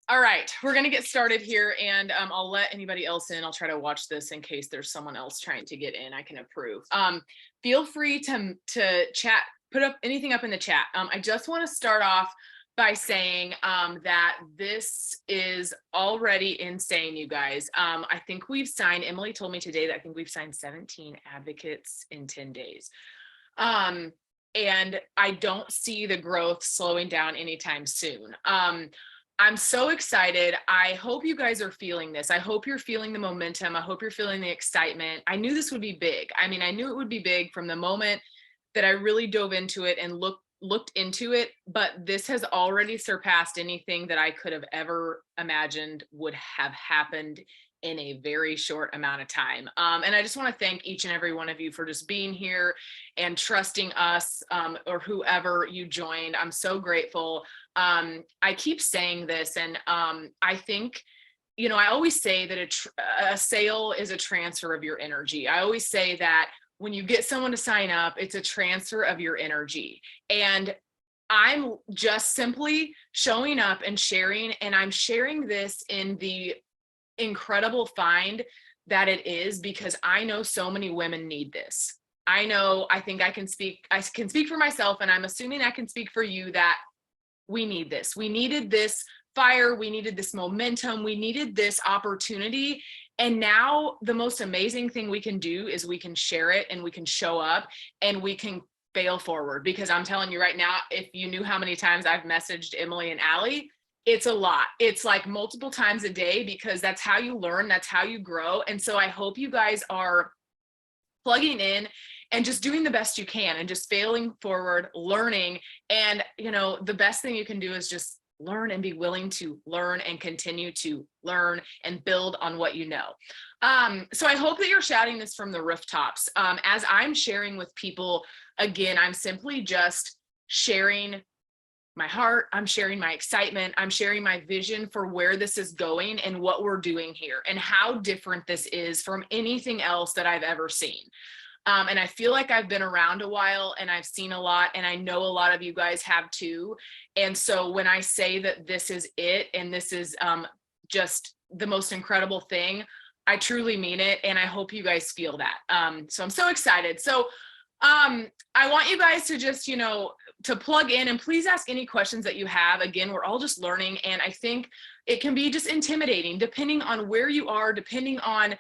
All right, we're gonna get started here, and I'll let anybody else in. I'll try to watch this in case there's someone else trying to get in. I can approve. Feel free to chat, put up anything up in the chat. I just want to start off by saying that this is already insane, you guys. I think we've signed. Emily told me today that I think we've signed 17 advocates in 10 days. And I don't see the growth slowing down anytime soon. I'm so excited. I hope you guys are feeling this. I hope you're feeling the momentum. I hope you're feeling the excitement. I knew this would be big. I mean, I knew it would be big from the moment that I really dove into it and looked into it, but this has already surpassed anything that I could have ever imagined would have happened in a very short amount of time. And I just want to thank each and every one of you for just being here and trusting us, or whoever you joined. I'm so grateful. I keep saying this, and I think, I always say that a sale is a transfer of your energy. I always say that when you get someone to sign up, it's a transfer of your energy. And I'm just simply showing up and sharing, and I'm sharing this in the incredible find that it is, because I know so many women need this. I think I can speak for myself, and I'm assuming I can speak for you, that we need this. We needed this fire. We needed this momentum. We needed this opportunity. And now the most amazing thing we can do is we can share it, and we can show up, and we can fail forward. Because I'm telling you right now, if you knew how many times I've messaged Emily and Allie, it's a lot. It's like multiple times a day, because that's how you learn. That's how you grow. And so I hope you guys are plugging in and just doing the best you can and just failing forward, learning. And, the best thing you can do is just learn and be willing to learn and continue to learn and build on what you know. So I hope that you're shouting this from the rooftops. As I'm sharing with people, again, I'm simply just sharing my heart. I'm sharing my excitement. I'm sharing my vision for where this is going and what we're doing here and how different this is from anything else that I've ever seen. And I feel like I've been around a while, and I've seen a lot, and I know a lot of you guys have too. And so when I say that this is it, and this is just the most incredible thing, I truly mean it. And I hope you guys feel that. So I'm so excited. So I want you guys to just, to plug in, and please ask any questions that you have. Again, we're all just learning. And I think it can be just intimidating depending on where you are, depending on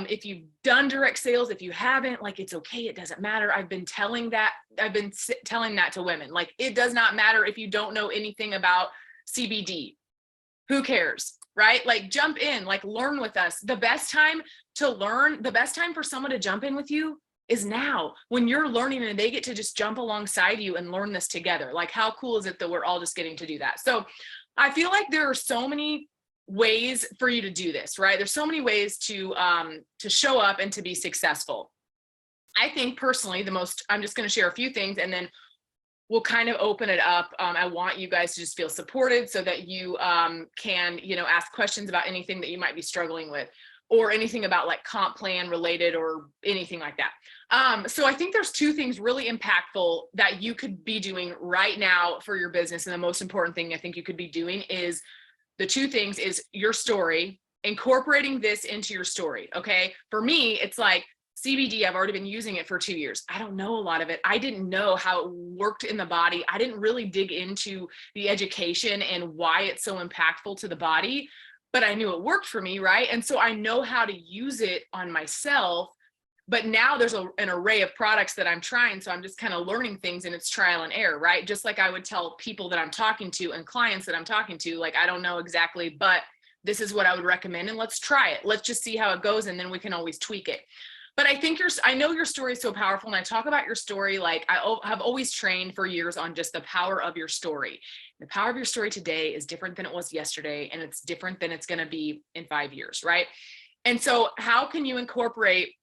if you've done direct sales. If you haven't, like, it's okay. It doesn't matter. I've been telling that to women. Like, it does not matter if you don't know anything about CBD. Who cares? Right? Like, jump in, like, learn with us. The best time to learn, the best time for someone to jump in with you is now, when you're learning and they get to just jump alongside you and learn this together. Like, how cool is it that we're all just getting to do that? So I feel like there are so many ways for you to do this, right? There's so many ways to show up and to be successful. I think personally, I'm just going to share a few things, and then we'll kind of open it up. I want you guys to just feel supported so that you can, ask questions about anything that you might be struggling with, or anything about like comp plan related or anything like that. So I think there's two things really impactful that you could be doing right now for your business. And the most important thing I think you could be doing is your story, incorporating this into your story. Okay. For me, it's like CBD. I've already been using it for 2 years. I don't know a lot of it. I didn't know how it worked in the body. I didn't really dig into the education and why it's so impactful to the body, but I knew it worked for me, right? And so I know how to use it on myself, but now there's an array of products that I'm trying. So I'm just kind of learning things, and it's trial and error, right? Just like I would tell people that I'm talking to and clients that I'm talking to, like, I don't know exactly, but this is what I would recommend, and let's try it. Let's just see how it goes, and then we can always tweak it. But I know your story is so powerful, and I talk about your story. Like, I have always trained for years on just the power of your story. The power of your story today is different than it was yesterday, and it's different than it's going to be in 5 years, right? And so how can you incorporate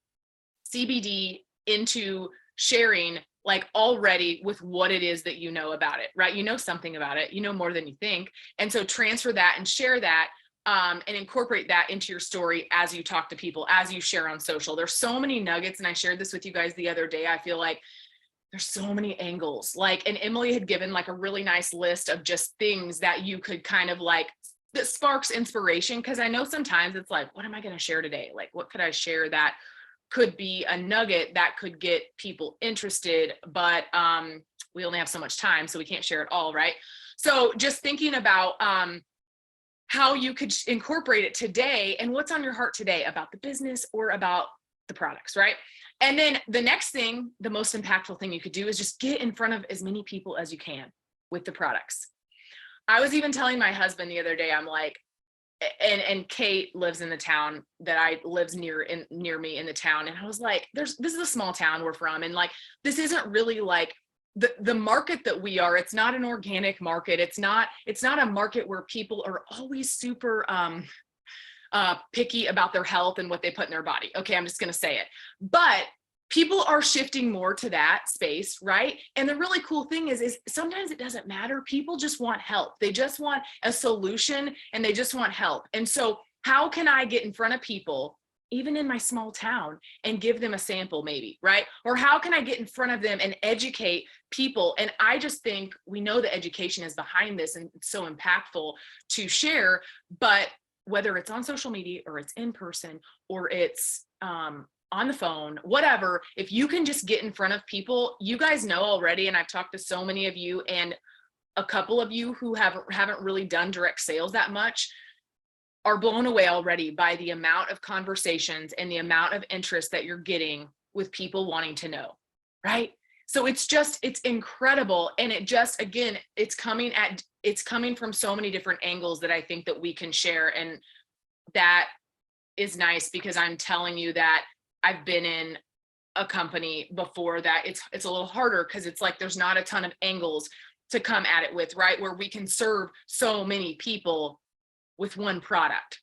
CBD into sharing, like, already with what it is that you know about it, right? You know something about it, you know more than you think. And so transfer that and share that, and incorporate that into your story as you talk to people, as you share on social. There's so many nuggets. And I shared this with you guys the other day. I feel like there's so many angles, like, and Emily had given like a really nice list of just things that you could kind of like that sparks inspiration. Because I know sometimes it's like, what am I going to share today? Like, what could I share that could be a nugget that could get people interested? But we only have so much time, so we can't share it all, right? So just thinking about how you could incorporate it today and what's on your heart today about the business or about the products, right? And then the next thing, the most impactful thing you could do is just get in front of as many people as you can with the products. I was even telling my husband the other day, I'm like, and Kate lives in the town that I lives near me in the town. And I was like, this is a small town we're from. And like, this isn't really like the market that we are. It's not an organic market. It's not a market where people are always super picky about their health and what they put in their body. Okay, I'm just going to say it. But people are shifting more to that space, right? And the really cool thing is sometimes it doesn't matter. People just want help. They just want a solution and they just want help. And so how can I get in front of people, even in my small town, and give them a sample maybe, right? Or how can I get in front of them and educate people? And I just think we know the education is behind this and it's so impactful to share, but whether it's on social media or it's in person or it's on the phone, whatever, if you can just get in front of people, you guys know already, and I've talked to so many of you and a couple of you who haven't really done direct sales that much are blown away already by the amount of conversations and the amount of interest that you're getting with people wanting to know, right? So it's incredible. And it just, again, it's coming from so many different angles that I think that we can share. And that is nice because I'm telling you that I've been in a company before that it's a little harder because it's like there's not a ton of angles to come at it with, right? Where we can serve so many people with one product,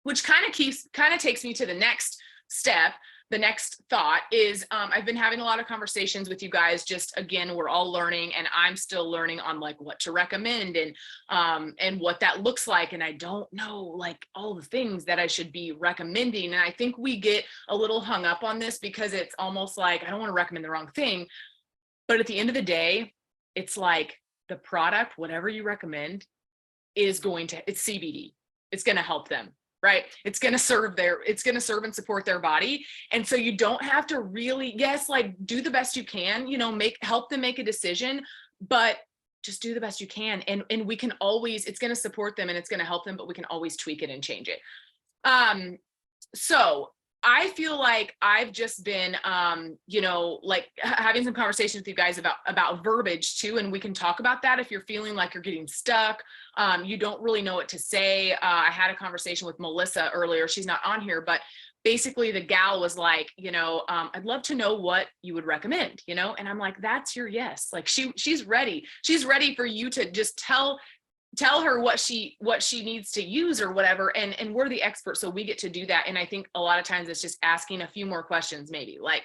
which kind of takes me to the next step. The next thought is I've been having a lot of conversations with you guys. Just again, we're all learning, and I'm still learning on like what to recommend and what that looks like. And I don't know like all the things that I should be recommending. And I think we get a little hung up on this because it's almost like I don't want to recommend the wrong thing. But at the end of the day, it's like the product, whatever you recommend, it's CBD. It's going to help them. Right? It's going to serve and support their body. And so you don't have to really, yes, like do the best you can, help them make a decision, but just do the best you can. And we can always, it's going to support them and it's going to help them, but we can always tweak it and change it. So I feel like I've just been, like having some conversations with you guys about verbiage too. And we can talk about that if you're feeling like you're getting stuck. You don't really know what to say. I had a conversation with Melissa earlier. She's not on here, but basically the gal was like, I'd love to know what you would recommend, and I'm like, that's your yes. Like she's ready. She's ready for you to just tell her what she needs to use or whatever. And we're the experts. So we get to do that. And I think a lot of times it's just asking a few more questions, maybe like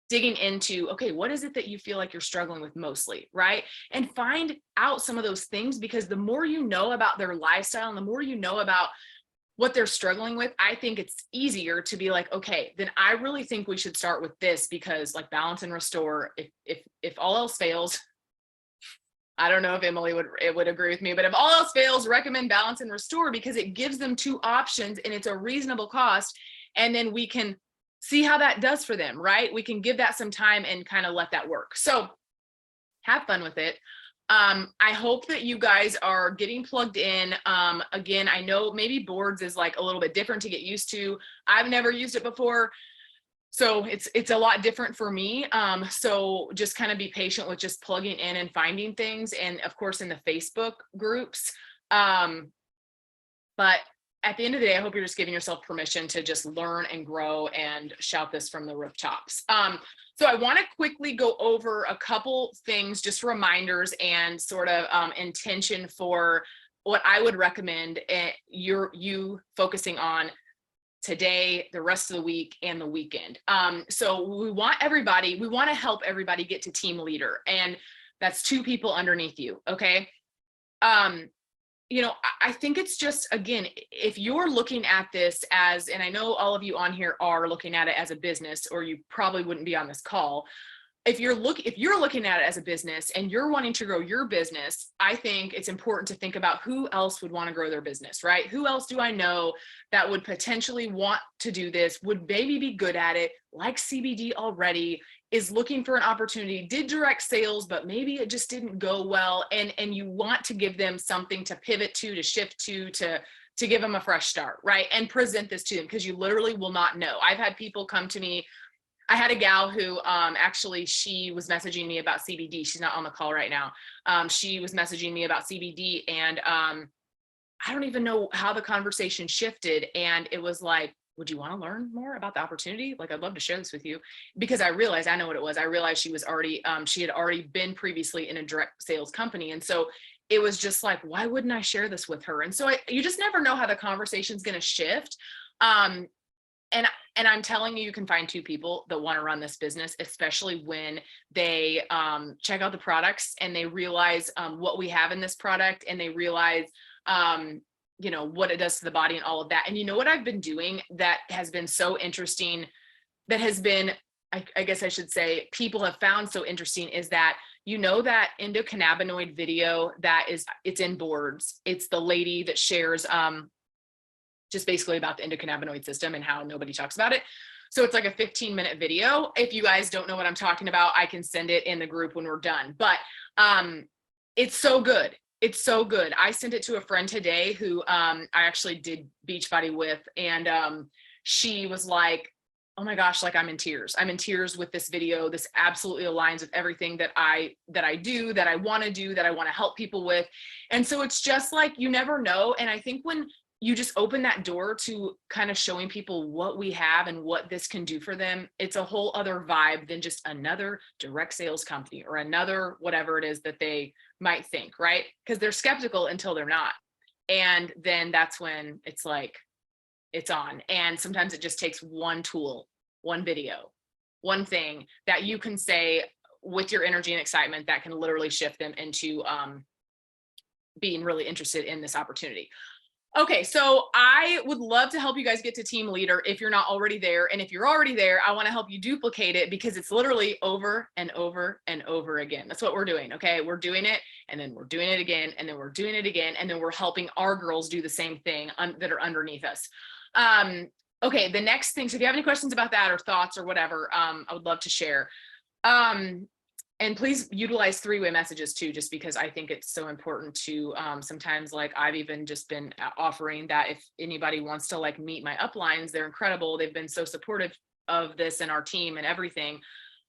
digging into, okay, what is it that you feel like you're struggling with mostly, right? And find out some of those things, because the more you know about their lifestyle and the more you know about what they're struggling with, I think it's easier to be like, okay, then I really think we should start with this, because like balance and restore, if all else fails, I don't know if Emily would agree with me, but if all else fails, recommend balance and restore, because it gives them two options and it's a reasonable cost. And then we can see how that does for them, right? We can give that some time and kind of let that work. So have fun with it. I hope that you guys are getting plugged in. Again, I know maybe boards is like a little bit different to get used to. I've never used it before, so it's a lot different for me. So just kind of be patient with just plugging in and finding things. And of course, in the Facebook groups. But at the end of the day, I hope you're just giving yourself permission to just learn and grow and shout this from the rooftops. So I want to quickly go over a couple things, just reminders and sort of intention for what I would recommend you focusing on today, the rest of the week, and the weekend. So we want to help everybody get to team leader, and that's 2 people underneath you. Okay. I think it's just, again, if you're looking at this as, and I know all of you on here are looking at it as a business, or you probably wouldn't be on this call, if you're looking at it as a business and you're wanting to grow your business, I think it's important to think about who else would want to grow their business, right? Who else do I know that would potentially want to do this, would maybe be good at it, like CBD already, is looking for an opportunity, did direct sales, but maybe it just didn't go well. And you want to give them something to pivot to shift to give them a fresh start, right? And present this to them, because you literally will not know. I've had people come to me. I had a gal who actually, she was messaging me about CBD. She's not on the call right now. She was messaging me about CBD, and I don't even know how the conversation shifted. And it was like, would you want to learn more about the opportunity? Like, I'd love to share this with you, because I realized, I know what it was. I realized she was already, she had already been previously in a direct sales company. And so it was just like, why wouldn't I share this with her? And so you just never know how the conversation's going to shift. And I'm telling you, you can find two people that want to run this business, especially when they check out the products and they realize what we have in this product, and they realize, what it does to the body and all of that. And you know what I've been doing that has been so interesting, that has been, I guess I should say, people have found so interesting, is that, that endocannabinoid video it's in Boards. It's the lady that shares just basically about the endocannabinoid system and how nobody talks about it. So it's like a 15-minute video. If you guys don't know what I'm talking about, I can send it in the group when we're done. But it's so good. It's so good. I sent it to a friend today who I actually did Beachbody with, and she was like, oh my gosh, like I'm in tears. I'm in tears with this video. This absolutely aligns with everything that I do, that I want to do, that I want to help people with. And so it's just like, you never know. And I think when you just open that door to kind of showing people what we have and what this can do for them, it's a whole other vibe than just another direct sales company or another whatever it is that they might think, right? Because they're skeptical until they're not. And then that's when it's like, it's on. And sometimes it just takes one tool, one video, one thing that you can say with your energy and excitement that can literally shift them into being really interested in this opportunity. Okay, so I would love to help you guys get to team leader if you're not already there. And if you're already there, I want to help you duplicate it, because it's literally over and over and over again. That's what we're doing. Okay, we're doing it, and then we're doing it again, and then we're doing it again, and then we're helping our girls do the same thing that are underneath us. Okay, the next thing, so if you have any questions about that or thoughts or whatever, I would love to share. And please utilize three-way messages too, just because I think it's so important to sometimes, like I've even just been offering that if anybody wants to like meet my uplines, they're incredible. They've been so supportive of this and our team and everything.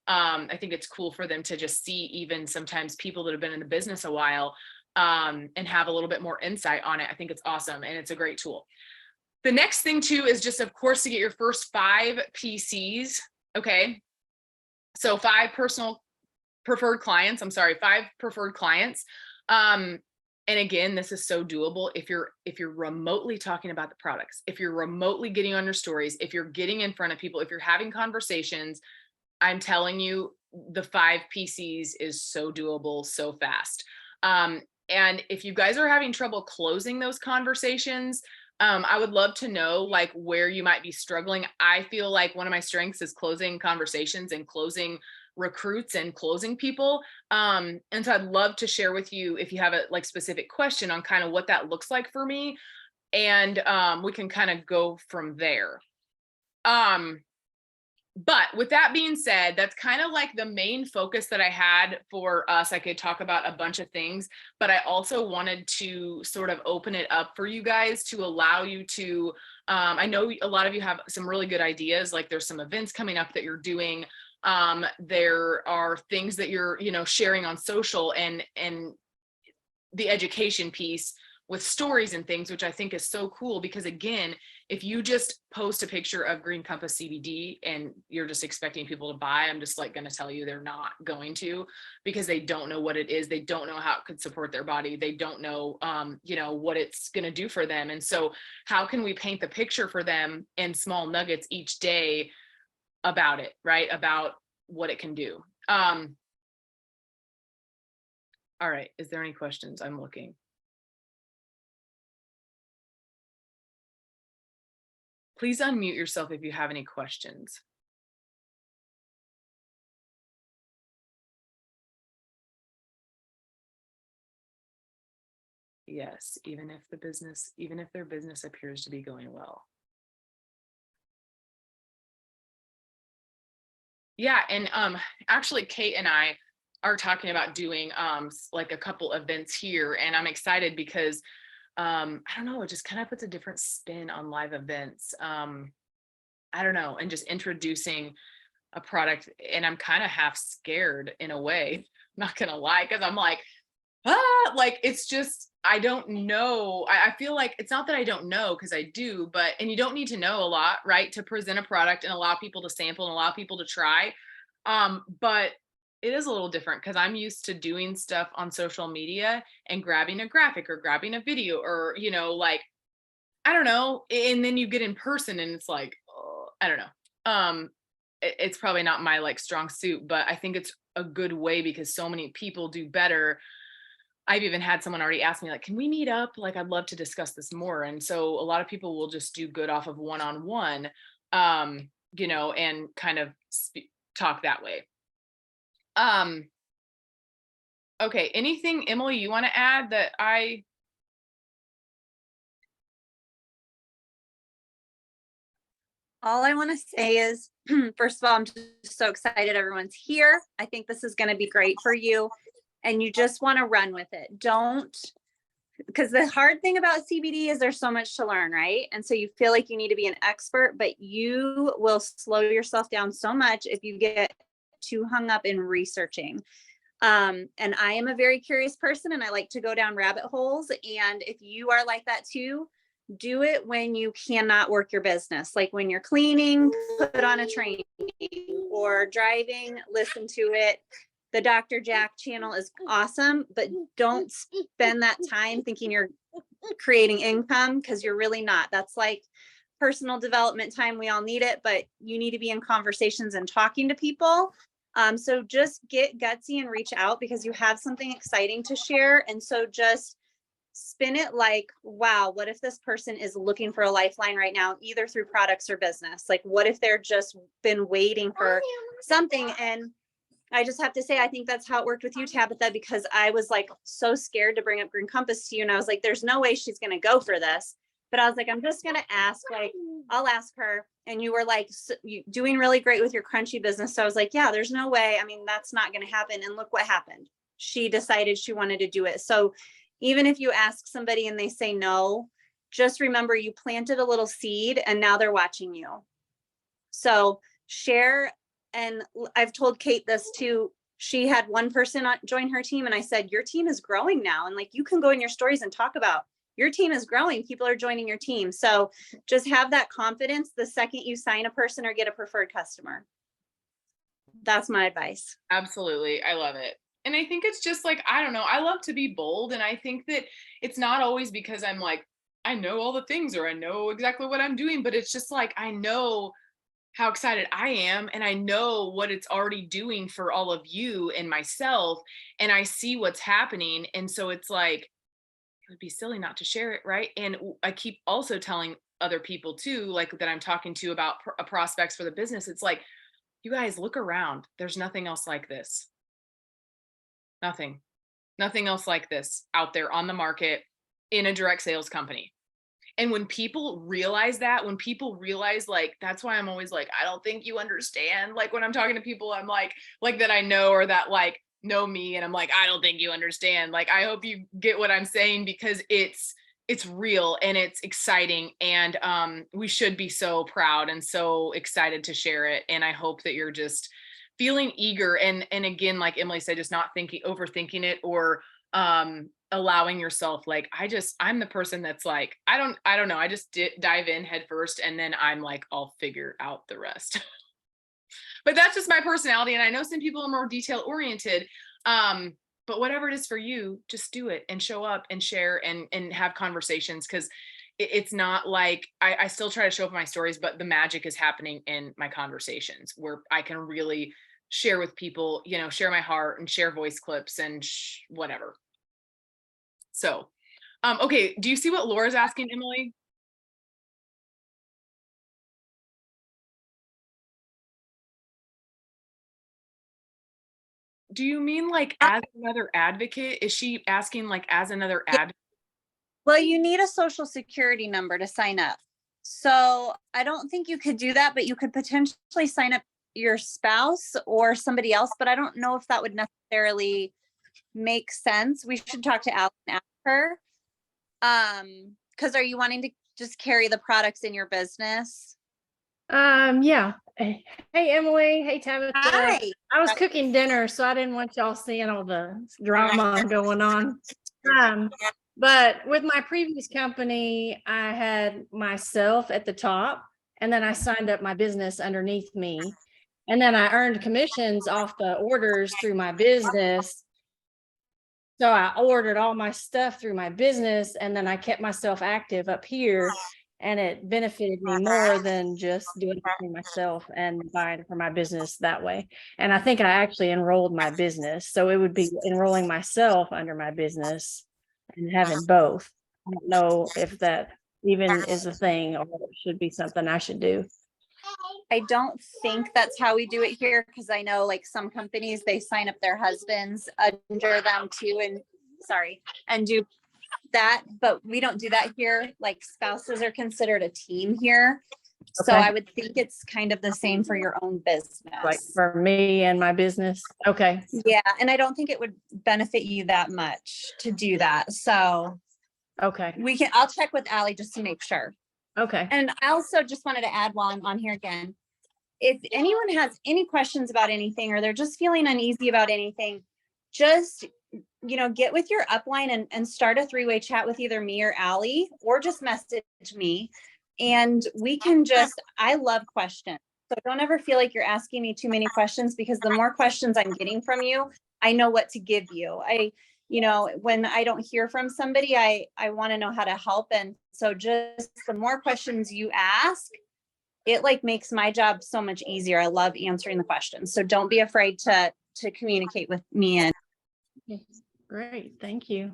I think it's cool for them to just see even sometimes people that have been in the business a while and have a little bit more insight on it. I think it's awesome, and it's a great tool. The next thing too is just, of course, to get your first 5 PCs. Okay. So 5 preferred clients. 5 preferred clients. And again, this is so doable if you're remotely talking about the products, if you're remotely getting on your stories, if you're getting in front of people, if you're having conversations. I'm telling you, the 5 PCs is so doable, so fast. And if you guys are having trouble closing those conversations, I would love to know like where you might be struggling. I feel like one of my strengths is closing conversations and closing recruits and closing people. And so I'd love to share with you if you have a like specific question on kind of what that looks like for me. And we can kind of go from there. But with that being said, that's kind of like the main focus that I had for us. I could talk about a bunch of things, but I also wanted to sort of open it up for you guys to allow you to, I know a lot of you have some really good ideas, like there's some events coming up that you're doing. There are things that you're, sharing on social, and the education piece with stories and things, which I think is so cool, because again, if you just post a picture of Green Compass CBD and you're just expecting people to buy, I'm just like going to tell you they're not going to, because they don't know what it is. They don't know how it could support their body. They don't know, what it's going to do for them. And so how can we paint the picture for them in small nuggets each day about it, right? About what it can do. All right. Is there any questions? I'm looking. Please unmute yourself if you have any questions. Yes, even if their business appears to be going well. Yeah, and actually Kate and I are talking about doing like a couple events here, and I'm excited because I don't know, it just kind of puts a different spin on live events. I don't know, and just introducing a product, and I'm kind of half scared in a way, not gonna lie, because I'm like it's just I don't know. I feel like it's not that I don't know, because I do, but and you don't need to know a lot, right, to present a product and allow people to sample and allow people to try. But it is a little different because I'm used to doing stuff on social media and grabbing a graphic or grabbing a video or, like, I don't know. And then you get in person and it's like, oh, I don't know. It's probably not my like strong suit, but I think it's a good way because so many people do better. I've even had someone already ask me, like, can we meet up? Like, I'd love to discuss this more. And so a lot of people will just do good off of one-on-one, and kind of talk that way. Okay. Anything, Emily, you want to add that All I want to say is, first of all, I'm just so excited everyone's here. I think this is going to be great for you. And you just want to run with it. Don't, because the hard thing about CBD is there's so much to learn, right? And so you feel like you need to be an expert, but you will slow yourself down so much if you get too hung up in researching. And I am a very curious person and I like to go down rabbit holes. And if you are like that too, do it when you cannot work your business. Like when you're cleaning, put on a training, or driving, listen to it. The Dr. Jack channel is awesome, but don't spend that time thinking you're creating income, because you're really not. That's like personal development time. We all need it, but you need to be in conversations and talking to people. So just get gutsy and reach out because you have something exciting to share. And so just spin it like, wow, what if this person is looking for a lifeline right now, either through products or business? Like, what if they're just been waiting for something? And I just have to say, I think that's how it worked with you, Tabitha, because I was like so scared to bring up Green Compass to you. And I was like, there's no way she's going to go for this. But I was like, I'm just going to ask, like, I'll ask her. And you were like, you doing really great with your crunchy business. So I was like, yeah, there's no way. I mean, that's not going to happen. And look what happened. She decided she wanted to do it. So even if you ask somebody and they say no, just remember you planted a little seed and now they're watching you. So share. And I've told Kate this too. She had one person join her team and I said, your team is growing now. And like, you can go in your stories and talk about your team is growing. People are joining your team. So just have that confidence the second you sign a person or get a preferred customer. That's my advice. Absolutely. I love it. And I think it's just like, I don't know, I love to be bold. And I think that it's not always because I'm like, I know all the things or I know exactly what I'm doing, but it's just like, I know how excited I am and I know what it's already doing for all of you and myself, and I see what's happening. And so it's like, it would be silly not to share it, right? And I keep also telling other people too, like that I'm talking to about prospects for the business. It's like, you guys look around. There's nothing else like this. Nothing else like this out there on the market in a direct sales company. And when people realize that, when people realize, like, that's why I'm always like, I don't think you understand. Like when I'm talking to people, I'm like that I know, or that like know me. And I'm like, I don't think you understand. Like, I hope you get what I'm saying, because it's real and it's exciting. And we should be so proud and so excited to share it. And I hope that you're just feeling eager. And again, like Emily said, just not overthinking it, or allowing yourself, like, I'm the person that's like, I don't know. I just dive in head first. And then I'm like, I'll figure out the rest. But that's just my personality. And I know some people are more detail oriented. But whatever it is for you, just do it and show up and share and have conversations. Cause it's not like I still try to show up in my stories, but the magic is happening in my conversations where I can really share with people, share my heart and share voice clips and whatever. So, okay. Do you see what Laura's asking, Emily? Do you mean like as another advocate? Is she asking like as another advocate? Well, you need a social security number to sign up. So I don't think you could do that, but you could potentially sign up your spouse or somebody else, but I don't know if that would necessarily make sense. We should talk to Al and ask her. Because are you wanting to just carry the products in your business? Yeah. Hey, Emily. Hey, Tabitha. Hi. I was cooking dinner, so I didn't want y'all seeing all the drama going on. But with my previous company, I had myself at the top, and then I signed up my business underneath me. And then I earned commissions off the orders through my business. So I ordered all my stuff through my business, and then I kept myself active up here, and it benefited me more than just doing it for myself and buying for my business that way. And I think I actually enrolled my business. So it would be enrolling myself under my business and having both. I don't know if that even is a thing or it should be something I should do. I don't think that's how we do it here, because I know like some companies, they sign up their husbands under them too, and do that, but we don't do that here. Like spouses are considered a team here. So Okay. I would think it's kind of the same for your own business. Like for me and my business. Okay. Yeah, and I don't think it would benefit you that much to do that. So Okay. I'll check with Allie just to make sure. Okay. And I also just wanted to add while I'm on here again, if anyone has any questions about anything, or they're just feeling uneasy about anything, just, get with your upline and start a 3-way chat with either me or Allie, or just message me. And we can I love questions. So don't ever feel like you're asking me too many questions, because the more questions I'm getting from you, I know what to give you. When I don't hear from somebody, I want to know how to help. And so just the more questions you ask, it like makes my job so much easier. I love answering the questions. So don't be afraid to communicate with me. And Great. Thank you.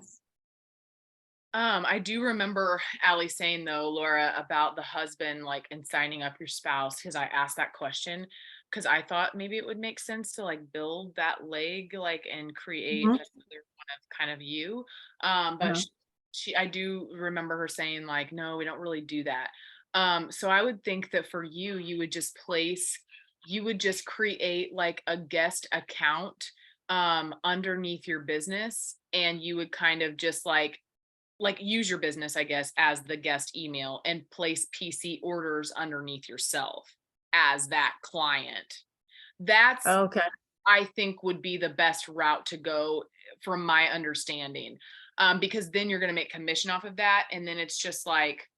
I do remember Allie saying though, Laura, about the husband, like, and signing up your spouse, because I asked that question because I thought maybe it would make sense to like build that leg, like, and create Mhm. another one of kind of you. But Uh-huh. I do remember her saying like, no, we don't really do that. So I would think that for you, you would just create like a guest account underneath your business, and you would kind of just like use your business, I guess, as the guest email and place PC orders underneath yourself as that client. That's, Okay. I think, would be the best route to go from my understanding. Because then you're going to make commission off of that. And then it's just like,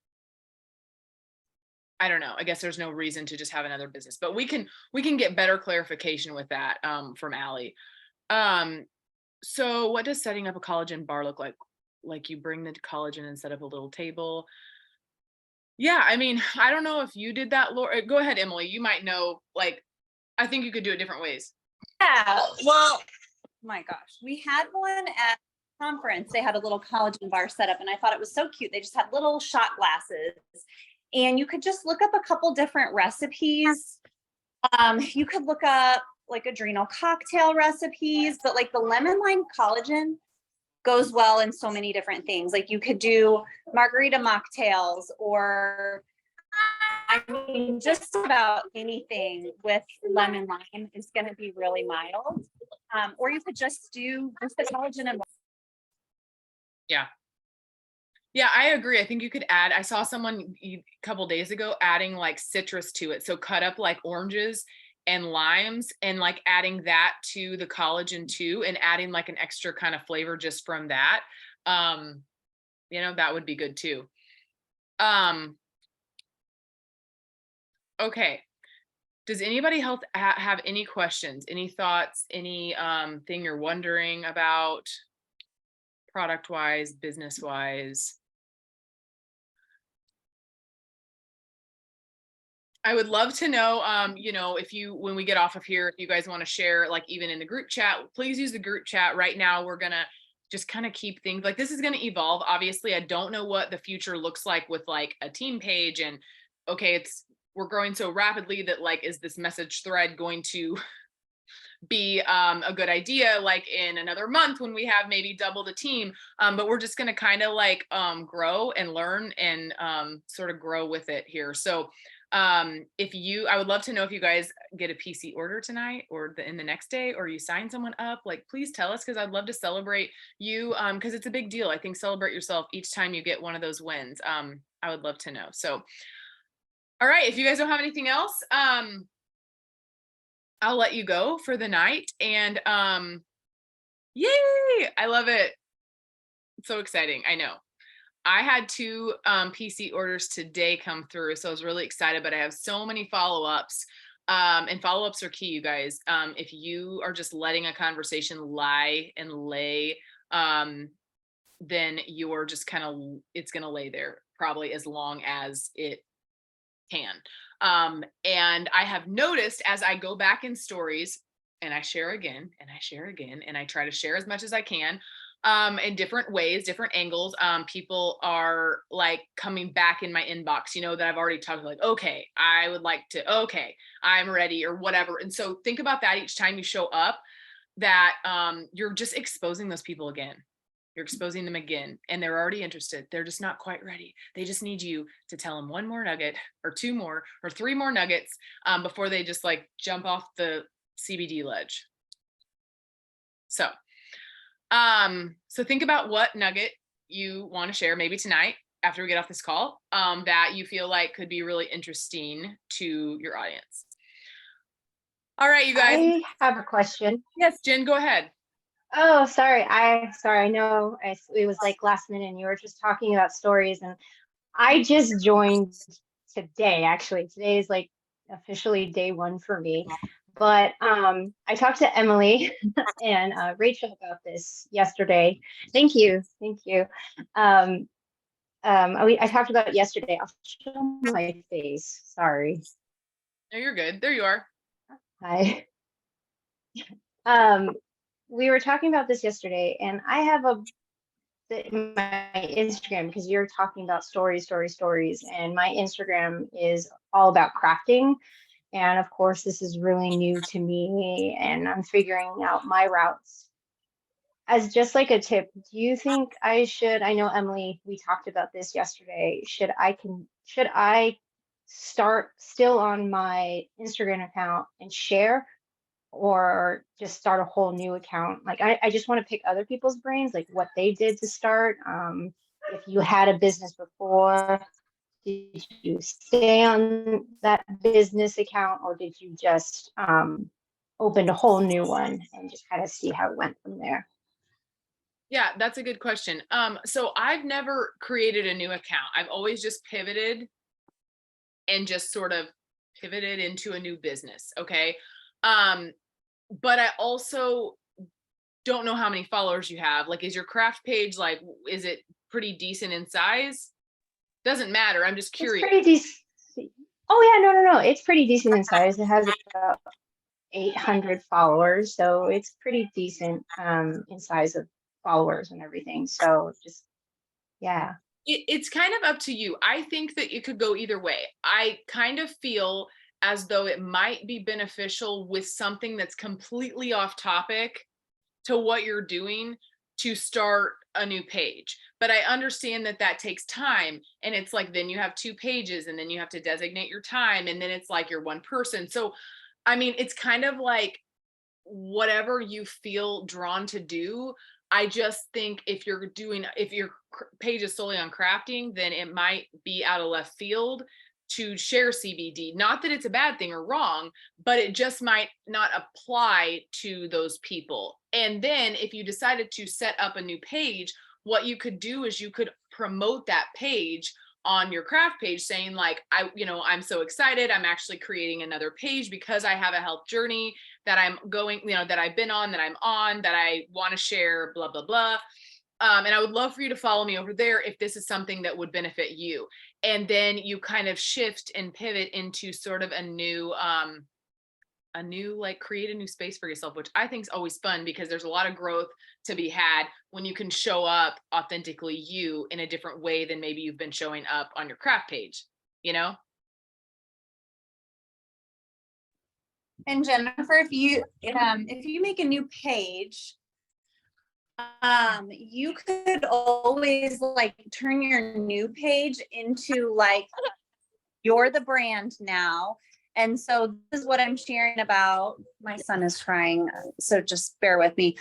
I don't know. I guess there's no reason to just have another business, but we can get better clarification with that from Allie. So what does setting up a collagen bar look like? Like you bring the collagen and set up a little table. Yeah, I mean, I don't know if you did that, Laura. Go ahead, Emily. You might know, like, I think you could do it different ways. yeah, well, my gosh, we had one at conference. They had a little collagen bar set up, and I thought it was so cute. They just had little shot glasses, and you could just look up a couple different recipes. You could look up like adrenal cocktail recipes, but like the lemon lime collagen goes well in so many different things. Like you could do margarita mocktails, or I mean, just about anything with lemon lime is going to be really mild. Or you could just do just the collagen and Yeah. Yeah, I agree. I think you could add, I saw someone a couple days ago adding like citrus to it. So cut up like oranges and limes and like adding that to the collagen too, and adding like an extra kind of flavor just from that. That would be good too. Okay. Does anybody have any questions, any thoughts, any thing you're wondering about product wise, business wise? I would love to know, if when we get off of here, if you guys want to share, like even in the group chat, please use the group chat. Right now, we're going to just kind of keep things like this is going to evolve. Obviously, I don't know what the future looks like with like a team page, and okay, we're growing so rapidly that like, is this message thread going to be a good idea, like in another month when we have maybe double the team. But we're just going to kind of like grow and learn and sort of grow with it here. So I would love to know if you guys get a PC order tonight or in the next day, or you sign someone up, like, please tell us, because I'd love to celebrate you, because it's a big deal. I think celebrate yourself each time you get one of those wins. I would love to know. So, all right, if you guys don't have anything else, I'll let you go for the night. And yay, I love it. It's so exciting. I know. I had 2 PC orders today come through, so I was really excited, but I have so many follow-ups. And follow-ups are key, you guys. If you are just letting a conversation lie and lay, then you're just it's going to lay there probably as long as it can. And I have noticed as I go back in stories and I share again and I share again, and I try to share as much as I can, in different ways, different angles, people are like coming back in my inbox, that I've already talked, like, okay, I would like to, okay, I'm ready, or whatever. And so think about that each time you show up, that you're just exposing those people again. You're exposing them again, and they're already interested. They're just not quite ready. They just need you to tell them 1 more nugget or 2 more or 3 more nuggets before they just like jump off the CBD ledge. So think about what nugget you want to share maybe tonight after we get off this call, that you feel like could be really interesting to your audience. All right, you guys. I have a question. Yes, Jen, go ahead. Oh, sorry. I know it was like last minute and you were just talking about stories, and I just joined today. Actually, today is like officially day 1 for me. But I talked to Emily and Rachel about this yesterday. Thank you. I talked about it yesterday. I'll show my face. Sorry. No, you're good. There you are. Hi. We were talking about this yesterday, and I have my Instagram, because you're talking about stories, and my Instagram is all about crafting. And of course, this is really new to me, and I'm figuring out my routes. As just like a tip, do you think I know Emily, we talked about this yesterday, should I start still on my Instagram account and share, or just start a whole new account? Like, I just want to pick other people's brains, like what they did to start. If you had a business before, did you stay on that business account, or did you just open a whole new one and just kind of see how it went from there? Yeah, that's a good question. So I've never created a new account. I've always just pivoted and just sort of pivoted into a new business. Okay. But I also don't know how many followers you have. Like, is your craft page, like, is it pretty decent in size? Doesn't matter. I'm just curious. It's pretty decent. Oh yeah, no. It's pretty decent in size. It has about 800 followers, so it's pretty decent in size of followers and everything. So just, yeah. It's kind of up to you. I think that it could go either way. I kind of feel as though it might be beneficial with something that's completely off topic to what you're doing to start a new page. But I understand that that takes time, and it's like, then you have 2 pages, and then you have to designate your time, and then it's like you're one person. So, I mean, it's kind of like whatever you feel drawn to do. I just think if your page is solely on crafting, then it might be out of left field to share CBD. Not that it's a bad thing or wrong, but it just might not apply to those people. And then if you decided to set up a new page, what you could do is you could promote that page on your craft page, saying like, I'm so excited. I'm actually creating another page because I have a health journey that I'm going, that I've been on, that I'm on, that I want to share, blah, blah, blah. And I would love for you to follow me over there if this is something that would benefit you. And then you kind of shift and pivot into sort of a new, like, create a new space for yourself, which I think is always fun, because there's a lot of growth to be had when you can show up authentically you in a different way than maybe you've been showing up on your craft page, And Jennifer, if you make a new page, you could always like turn your new page into like, you're the brand now. And so this is what I'm sharing about. My son is crying, so just bear with me.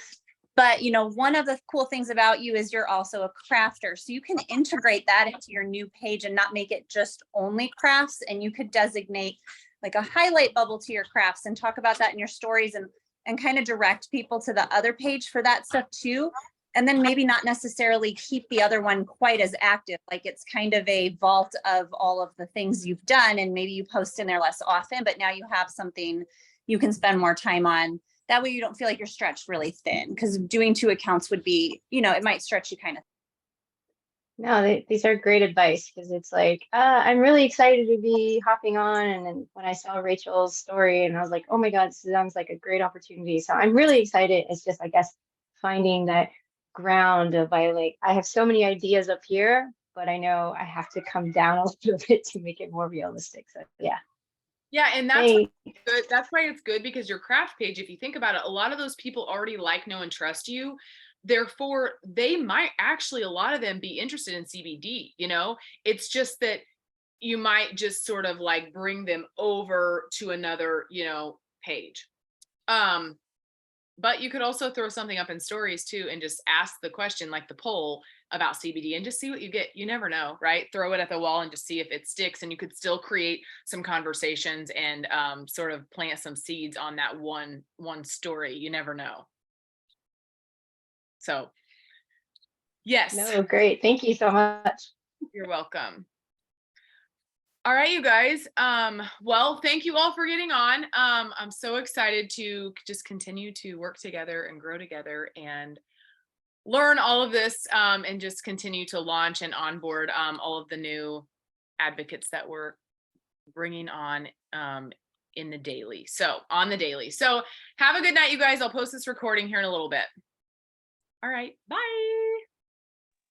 But you know, one of the cool things about you is you're also a crafter. So you can integrate that into your new page and not make it just only crafts. And you could designate like a highlight bubble to your crafts and talk about that in your stories and kind of direct people to the other page for that stuff too. And then maybe not necessarily keep the other one quite as active. Like it's kind of a vault of all of the things you've done. And maybe you post in there less often, but now you have something you can spend more time on. That way you don't feel like you're stretched really thin, because doing 2 accounts would be, you know, it might stretch you kind of. No, these are great advice, because it's like, I'm really excited to be hopping on. And then when I saw Rachel's story and I was like, oh my God, this sounds like a great opportunity. So I'm really excited. It's just, I guess, finding that ground of I have so many ideas up here, but I know I have to come down a little bit to make it more realistic. So yeah. Yeah, and that's Hey, good. That's why it's good, because your craft page, if you think about it, a lot of those people already like, know, and trust you. Therefore, they might actually, a lot of them, be interested in CBD. You know, it's just that you might just sort of like bring them over to another, you know, page. But you could also throw something up in stories too and just ask the question, like the poll about CBD, and just see what you get. You never know, right? Throw it at the wall and just see if it sticks, and you could still create some conversations and sort of plant some seeds on that one story. You never know. So yes, no, great. Thank you so much. you're welcome. All right, you guys. Well, thank you all for getting on. I'm so excited to just continue to work together and grow together and learn all of this, and just continue to launch and onboard all of the new advocates that we're bringing on in the daily. So on the daily. So have a good night, you guys. I'll post this recording here in a little bit. All right. Bye.